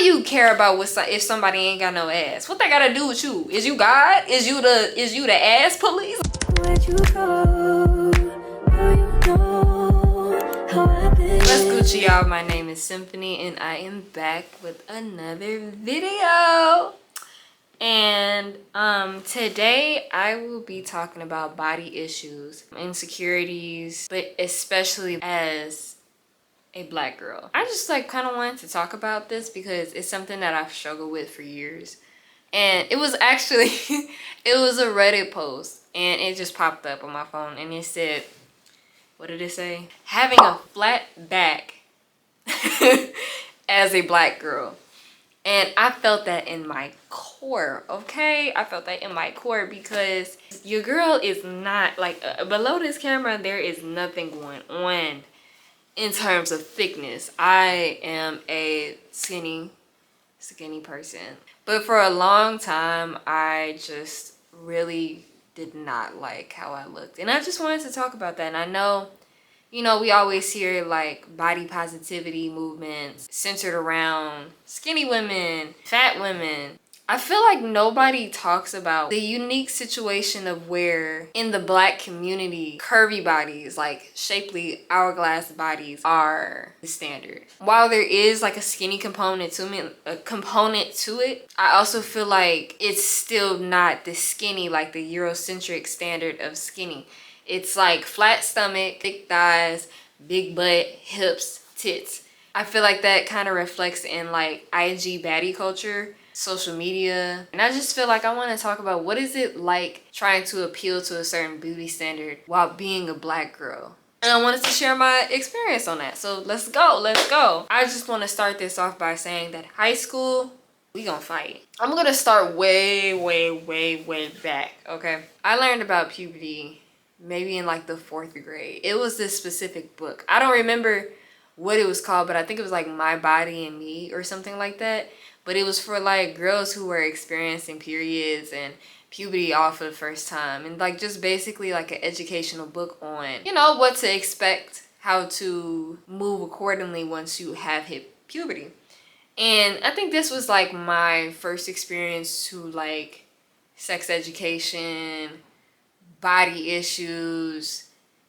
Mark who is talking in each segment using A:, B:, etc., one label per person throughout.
A: you care about if somebody ain't got no ass? What they gotta do with you? Is you God? Is you the ass police? Where'd you go? What's Gucci, y'all? My name is Symphony and I am back with another video. And today I will be talking about body issues, insecurities, but especially as a black girl. I just kind of wanted to talk about this because it's something that I've struggled with for years. And it was actually it was a Reddit post and it just popped up on my phone and it said, what did it say? Having a flat back as a black girl. And I felt that in my core, okay? I felt that in my core because your girl is not, below this camera, there is nothing going on in terms of thickness. I am a skinny person. But for a long time, I just really did not like how I looked. And I just wanted to talk about that. And I know, you know, we always hear body positivity movements centered around skinny women, fat women. I feel like nobody talks about the unique situation of where in the black community, curvy bodies, shapely hourglass bodies are the standard. While there is a skinny component to it, I also feel like it's still not the skinny, the Eurocentric standard of skinny. It's flat stomach, thick thighs, big butt, hips, tits. I feel like that kind of reflects in IG baddie culture, social media. And I just feel like I want to talk about what is it like trying to appeal to a certain beauty standard while being a black girl. And I wanted to share my experience on that. So let's go. I just want to start this off by saying that high school, we gonna fight. I'm gonna start way back, okay? I learned about puberty maybe in the 4th grade. It was this specific book. I don't remember what it was called, but I think it was My Body and Me or something like that. But it was for girls who were experiencing periods and puberty all for the first time. And just basically an educational book on, you know, what to expect, how to move accordingly once you have hit puberty. And I think this was my first experience to sex education, body issues,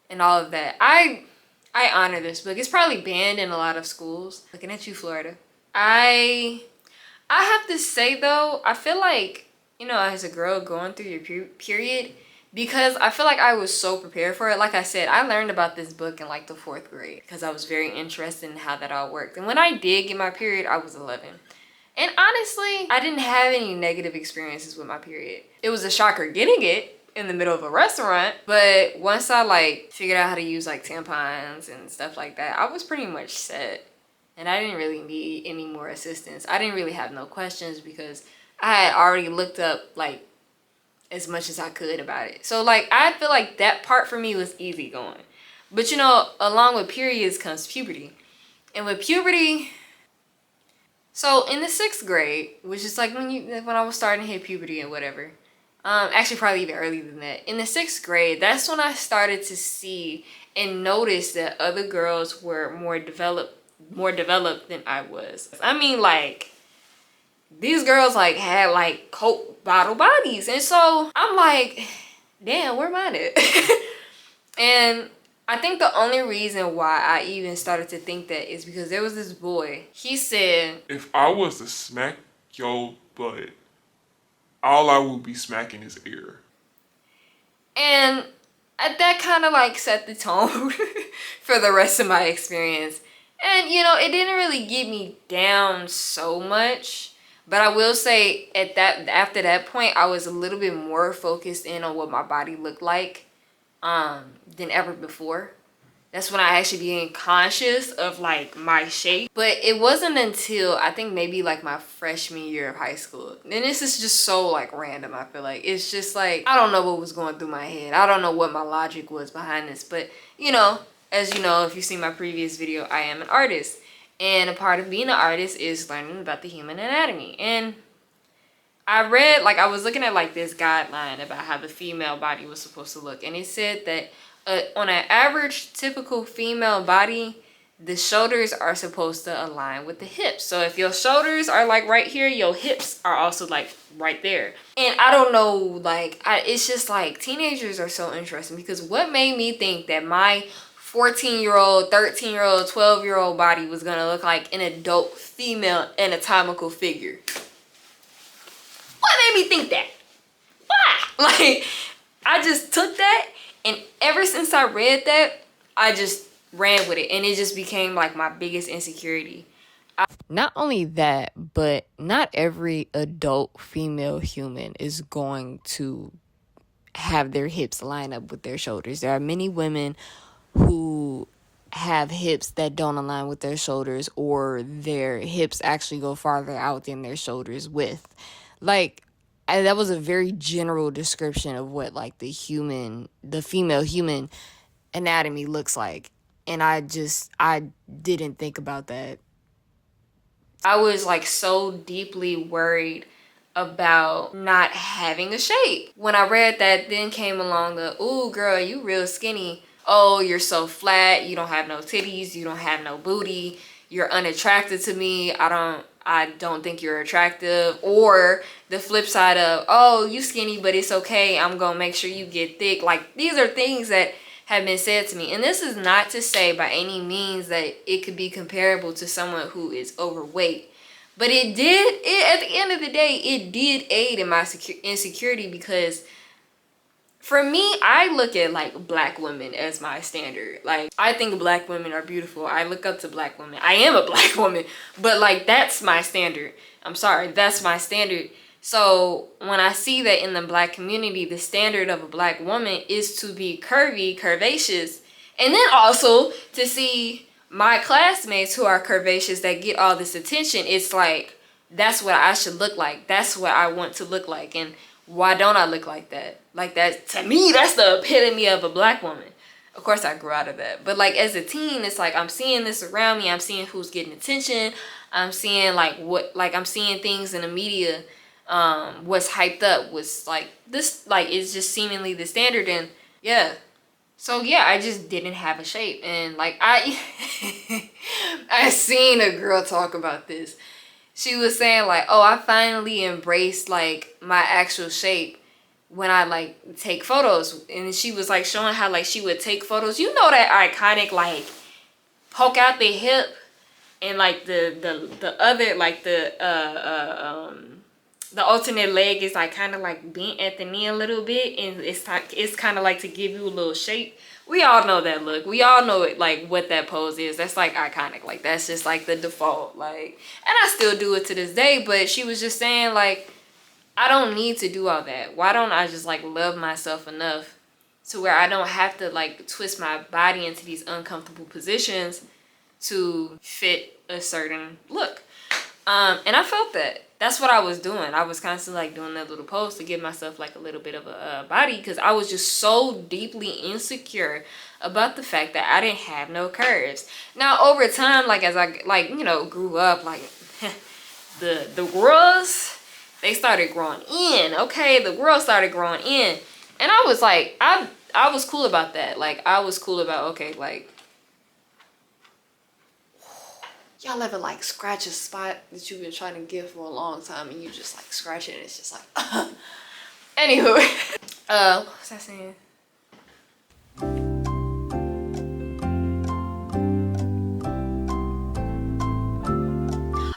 A: and all of that. I honor this book. It's probably banned in a lot of schools. Looking at you, Florida. I have to say though, I feel you know, as a girl going through your period, because I feel I was so prepared for it. Like I said, I learned about this book in the 4th grade because I was very interested in how that all worked. And when I did get my period, I was 11. And honestly, I didn't have any negative experiences with my period. It was a shocker getting it in the middle of a restaurant, but once I figured out how to use tampons and stuff like that, I was pretty much set. And I didn't really need any more assistance. I didn't really have no questions because I had already looked up as much as I could about it. So I feel that part for me was easy going. But you know, along with periods comes puberty. And with puberty, so in the 6th grade, which is when I was starting to hit puberty and whatever, actually probably even earlier than that. In the 6th grade, that's when I started to see and notice that other girls were more developed than I was. I mean, these girls had Coke bottle bodies. And so I'm damn, where am I at? And I think the only reason why I even started to think that is because there was this boy. He said,
B: if I was to smack your butt, all I would be smacking his ear.
A: And that kind of set the tone for the rest of my experience. And you know, it didn't really get me down so much, but I will say after that point, I was a little bit more focused in on what my body looked like than ever before. That's when I actually became conscious of my shape. But it wasn't until I think maybe my freshman year of high school. And this is just so random, I feel it's just I don't know what was going through my head. I don't know what my logic was behind this. But you know, as you know, if you've seen my previous video, I am an artist. And a part of being an artist is learning about the human anatomy. And I read, I was looking at this guideline about how the female body was supposed to look. And it said that on an average typical female body, the shoulders are supposed to align with the hips. So if your shoulders are like right here, your hips are also like right there. And I don't know, like, it's just like teenagers are so interesting, because what made me think that my 14-year-old, 13-year-old, 12-year-old body was gonna look like an adult female anatomical figure? What made me think that? Why? Like, I just took that, and ever since I read that, I just ran with it, and it just became like my biggest insecurity. Not only that, but not every adult female human is going to have their hips line up with their shoulders. There are many women who have hips that don't align with their shoulders, or their hips actually go farther out than their shoulders width. Like, that was a very general description of what like the female human anatomy looks like. And I didn't think about that. I was like so deeply worried about not having a shape. When I read that, then came along the, ooh girl, you real skinny. Oh, you're so flat, you don't have no titties, you don't have no booty, you're unattractive to me, I don't think you're attractive. Or the flip side of, oh, you skinny, but it's okay, I'm gonna make sure you get thick. Like, these are things that have been said to me. And this is not to say by any means that it could be comparable to someone who is overweight. But at the end of the day, it did aid in my insecurity, because for me, I look at like black women as my standard. Like, I think black women are beautiful. I look up to black women. I am a black woman, but like, that's my standard. I'm sorry, that's my standard. So when I see that in the black community, the standard of a black woman is to be curvy, curvaceous, and then also to see my classmates who are curvaceous that get all this attention, it's like, that's what I should look like. That's what I want to look like. And why don't I look like that? Like, that, to me, that's the epitome of a black woman. Of course, I grew out of that. But like, as a teen, it's like, I'm seeing this around me. I'm seeing who's getting attention. I'm seeing I'm seeing things in the media. What's hyped up was like this, like, it's just seemingly the standard. And yeah, so yeah, I just didn't have a shape. And like, I seen a girl talk about this. She was saying like, oh, I finally embraced like my actual shape when I like take photos. And she was like showing how like she would take photos, you know, that iconic like poke out the hip, and like the other, like the alternate leg is like kind of like bent at the knee a little bit, and it's kind of like to give you a little shape. We all know that look. We all know it, like what that pose is. That's like iconic. Like, that's just like the default. Like, and I still do it to this day. But she was just saying like, I don't need to do all that. Why don't I just like love myself enough to where I don't have to like twist my body into these uncomfortable positions to fit a certain look. And I felt that. That's what I was doing. I was constantly like doing that little pose to give myself like a little bit of a body, because I was just so deeply insecure about the fact that I didn't have no curves. Now over time, like as I like, you know, grew up, like the girls, they started growing in. Okay, the girls started growing in, and I was like, I was cool about that. Like, I was cool about, okay, like, y'all ever like scratch a spot that you've been trying to get for a long time, and you just like scratch it and it's just like anywho. What was I saying?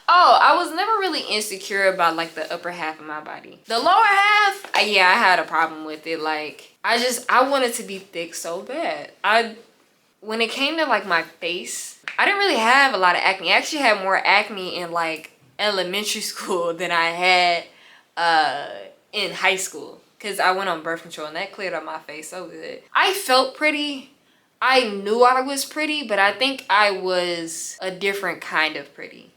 A: Oh, I was never really insecure about like the upper half of my body. The lower half, yeah, I had a problem with it. Like, I wanted to be thick so bad. When it came to like my face, I didn't really have a lot of acne. I actually had more acne in like elementary school than I had in high school, because I went on birth control and that cleared up my face so good. I felt pretty. I knew I was pretty, but I think I was a different kind of pretty.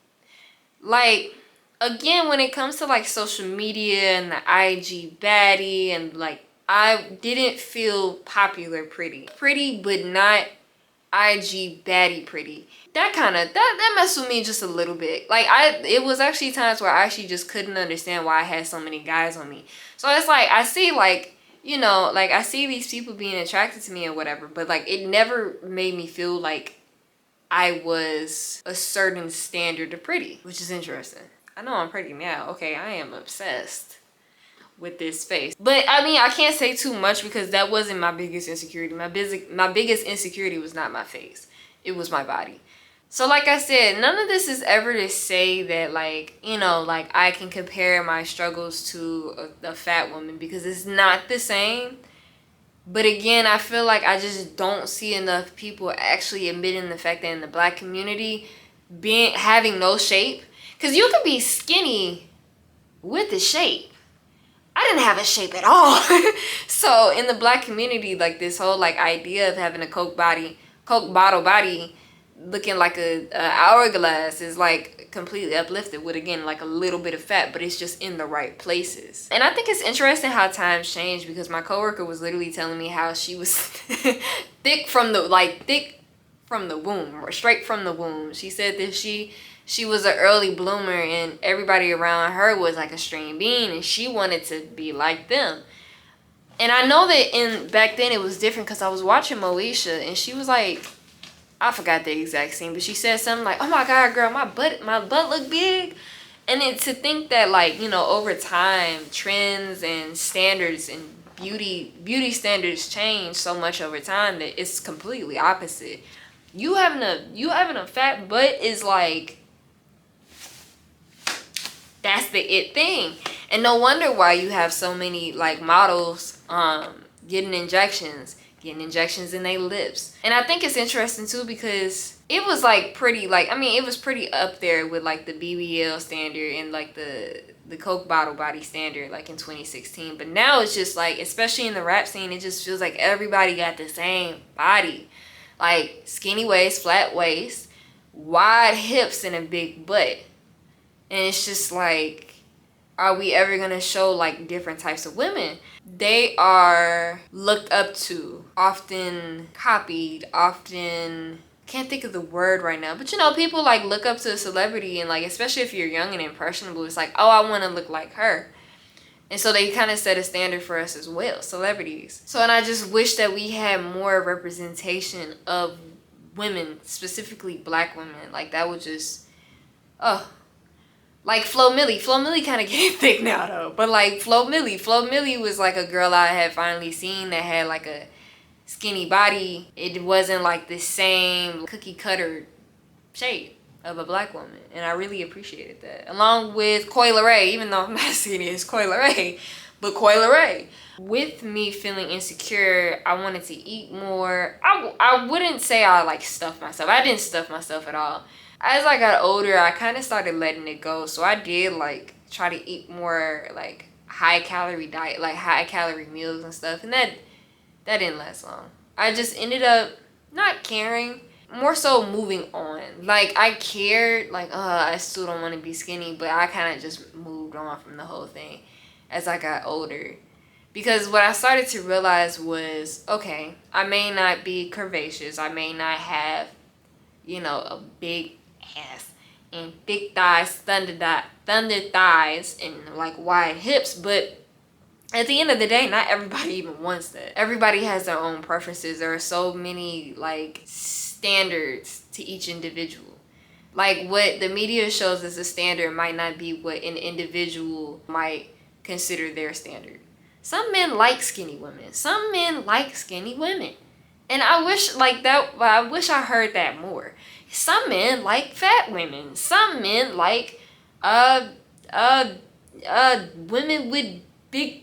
A: Like, again, when it comes to like social media and the IG baddie, and like, I didn't feel popular pretty. Pretty, but not IG baddie pretty. That messed with me just a little bit. Like, it was actually times where I actually just couldn't understand why I had so many guys on me. So it's like, I see like, you know, like I see these people being attracted to me or whatever, but like, it never made me feel like I was a certain standard of pretty, which is interesting. I know I'm pretty now. Okay, I am obsessed with this face. But I mean, I can't say too much because that wasn't my biggest insecurity. My biggest insecurity was not my face. It was my body. So like I said, none of this is ever to say that like, you know, like I can compare my struggles to a fat woman, because it's not the same. But again, I feel like I just don't see enough people actually admitting the fact that in the Black community, having no shape, because you can be skinny with a shape. I didn't have a shape at all. So in the Black community, like this whole like idea of having a Coke bottle body looking like a hourglass is like completely uplifted with, again, like a little bit of fat, but it's just in the right places. And I think it's interesting how times change, because my coworker was literally telling me how she was thick from the womb, or straight from the womb. She said that she was an early bloomer and everybody around her was like a string bean, and she wanted to be like them. And I know that back then it was different, because I was watching Moesha and she was like, I forgot the exact scene, but she said something like, "Oh my God, girl, my butt look big." And then to think that, like, you know, over time, trends and standards and beauty standards change so much over time that it's completely opposite. You having a fat butt is like, that's the it thing. And no wonder why you have so many like models getting injections in their lips. And I think it's interesting too, because it was like pretty, like, I mean, it was pretty up there with like the BBL standard and like the Coke bottle body standard like in 2016. But now it's just like, especially in the rap scene, it just feels like everybody got the same body. Like skinny waist, flat waist, wide hips, and a big butt. And it's just like, are we ever gonna show like different types of women? They are looked up to, often copied, often, can't think of the word right now, but you know, people like look up to a celebrity, and like, especially if you're young and impressionable, it's like, oh, I want to look like her. And so they kind of set a standard for us as well, celebrities. So, and I just wish that we had more representation of women, specifically Black women. Like that would just, oh. Like Flo Milli kind of getting thick now though. But like Flo Milli was like a girl I had finally seen that had like a skinny body. It wasn't like the same cookie cutter shape of a Black woman. And I really appreciated that. Along with Coi Leray, even though I'm not skinny as Coi Leray, but Coi Leray. With me feeling insecure, I wanted to eat more. I wouldn't say I like stuffed myself. I didn't stuff myself at all. As I got older, I kind of started letting it go. So I did like try to eat more like high calorie diet, like high calorie meals and stuff. And that didn't last long. I just ended up not caring, more so moving on. Like I cared, like, I still don't want to be skinny, but I kind of just moved on from the whole thing as I got older. Because what I started to realize was, okay, I may not be curvaceous. I may not have, you know, a big ass and thick thighs, thunder thighs, and like wide hips, but at the end of the day, not everybody even wants that. Everybody has their own preferences. There are so many like standards to each individual. Like what the media shows as a standard might not be what an individual might consider their standard. Some men like skinny women. Some men like skinny women. And I wish like that, I wish I heard that more. Some men like fat women. Some men like women with big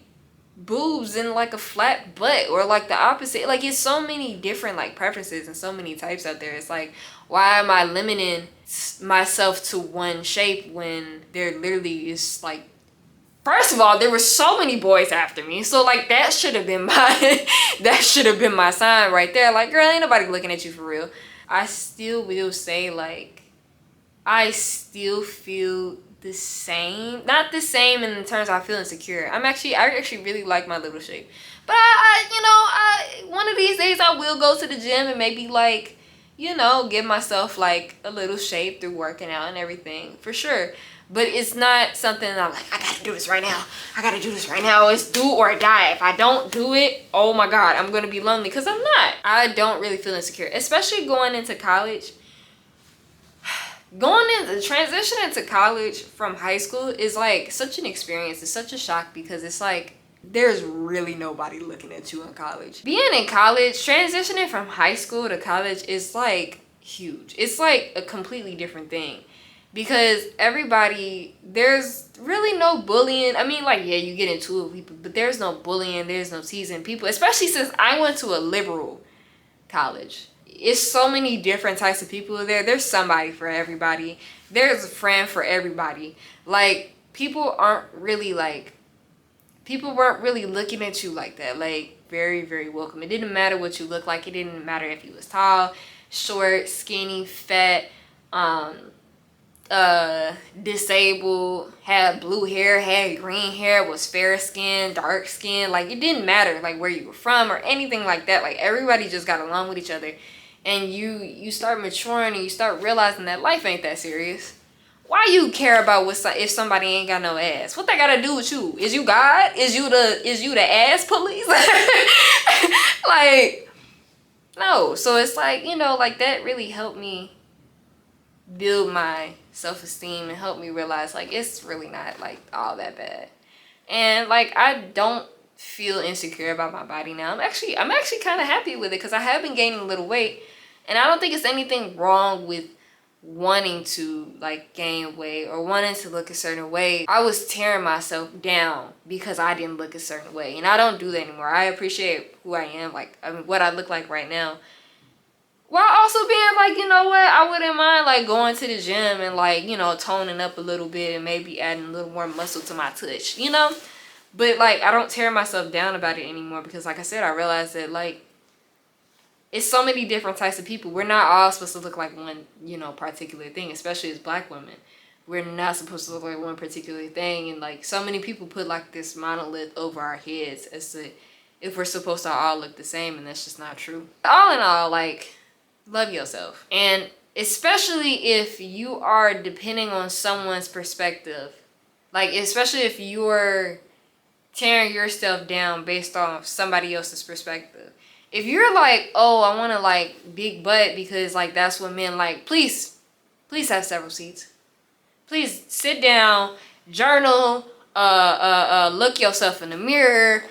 A: boobs and like a flat butt, or like the opposite. Like it's so many different like preferences and so many types out there. It's like, why am I limiting myself to one shape when there literally is like, first of all, there were so many boys after me. So like that should have been my sign right there. Like, girl, ain't nobody looking at you for real. I still will say like, I still feel the same. Not the same in terms of I feel insecure. I actually really like my little shape. But I one of these days I will go to the gym and maybe like, you know, give myself like a little shape through working out and everything, for sure. But it's not something that I'm like, I gotta do this right now. I gotta do this right now. It's do or die. If I don't do it, oh my God, I'm gonna be lonely, because I'm not. I don't really feel insecure, especially going into college. going into transitioning to college from high school is like such an experience. It's such a shock because it's like there's really nobody looking at you in college. Being in college, transitioning from high school to college is like huge. It's like a completely different thing because everybody, there's really no bullying. I mean, like, yeah, you get into it with people, but there's no bullying, there's no teasing people, especially since I went to a liberal college. It's so many different types of people there. There's somebody for everybody. There's a friend for everybody. Like, people weren't really looking at you like that. Like, very, very welcome. It didn't matter what you looked like. It didn't matter if you was tall, short, skinny, fat, disabled, had blue hair, had green hair, was fair skin, dark skin. Like, it didn't matter like where you were from or anything like that. Like, everybody just got along with each other. And you start maturing and you start realizing that life ain't that serious. Why you care about if somebody ain't got no ass? What they gotta do with you? Is you God? Is you the ass police? Like, no. So it's like, you know, like that really helped me build my self-esteem and help me realize like it's really not like all that bad. And like I don't feel insecure about my body now. I'm actually kind of happy with it because I have been gaining a little weight, and I don't think it's anything wrong with wanting to like gain weight or wanting to look a certain way. I was tearing myself down because I didn't look a certain way, and I don't do that anymore. I appreciate who I am, like, I mean, what I look like right now, while also being like, you know what, I wouldn't mind like going to the gym and like, you know, toning up a little bit and maybe adding a little more muscle to my touch, you know. But like, I don't tear myself down about it anymore because like I said, I realized that like it's so many different types of people. We're not all supposed to look like one, you know, particular thing, especially as Black women. We're not supposed to look like one particular thing. And like so many people put like this monolith over our heads as to if we're supposed to all look the same, and that's just not true. All in all, like, love yourself. And especially if you are depending on someone's perspective, like especially if you're tearing yourself down based off somebody else's perspective. If you're like, oh, I want to like big butt because like that's what men like, please have several seats. Please sit down, journal, look yourself in the mirror,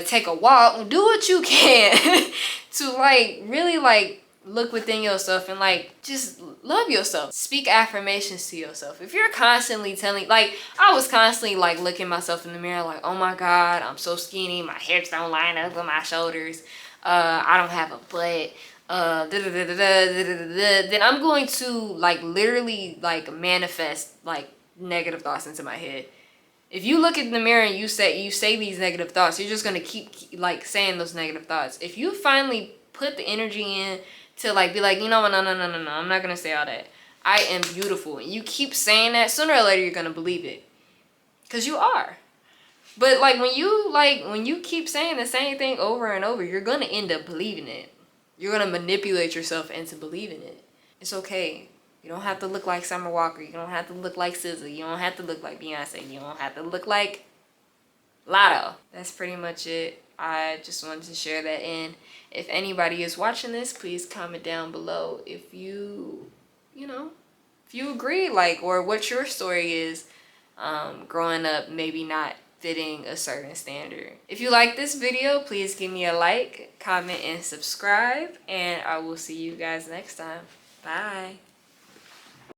A: take a walk, do what you can to like really like look within yourself and like just love yourself. Speak affirmations to yourself. If you're constantly telling, like I was constantly like looking myself in the mirror like, oh my God, I'm so skinny, my hips don't line up with my shoulders, I don't have a butt, then I'm going to like literally like manifest like negative thoughts into my head. If you look in the mirror and you say these negative thoughts, you're just gonna keep like saying those negative thoughts. If you finally put the energy in to like be like, you know what, no, I'm not gonna say all that. I am beautiful. And you keep saying that, sooner or later you're gonna believe it. Cause you are. But like when you keep saying the same thing over and over, you're gonna end up believing it. You're gonna manipulate yourself into believing it. It's okay. You don't have to look like Summer Walker. You don't have to look like SZA. You don't have to look like Beyonce. You don't have to look like Lotto. That's pretty much it. I just wanted to share that in. If anybody is watching this, please comment down below if you agree, like, or what your story is growing up, maybe not fitting a certain standard. If you like this video, please give me a like, comment, and subscribe, and I will see you guys next time. Bye.